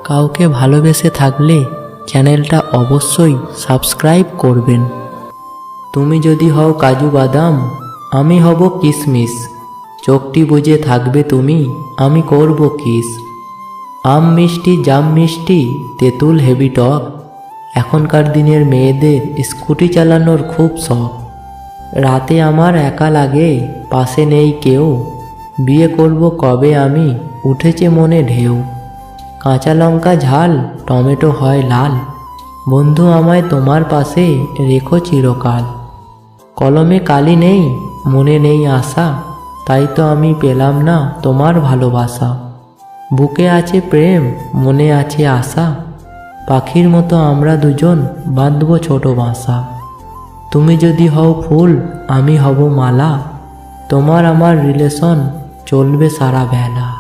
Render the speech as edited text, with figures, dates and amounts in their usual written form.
কাউকে ভালোবেসে থাকলে চ্যানেলটা অবশ্যই সাবস্ক্রাইব করবেন। তুমি যদি হও কাজু বাদাম, আমি হব কিশমিশ। চোখটি বুজে থাকবে তুমি, আমি করব কিস। আম মিষ্টি জাম মিষ্টি তেঁতুল হেভি টক। এখনকার দিনের মেয়েদের স্কুটি চালানোর খুব শখ। রাতে আমার একা লাগে, পাশে নেই কেউ। বিয়ে করব কবে আমি, উঠেছে মনে ঢেউ। কাঁচা লঙ্কা ঝাল, টমেটো হয় লাল। বন্ধু আমায় তোমার পাশে রেখো চিরকাল। কলমে কালি নেই, মনে নেই আশা, তাই তো আমি পেলাম না তোমার ভালোবাসা। বুকে আছে প্রেম, মনে আছে আশা, পাখির মতো আমরা দুজন বাঁধব ছোট বাসা। তুমি যদি হও ফুল, আমি হব মালা, তোমার আমার রিলেশন চলবে সারা বেলা।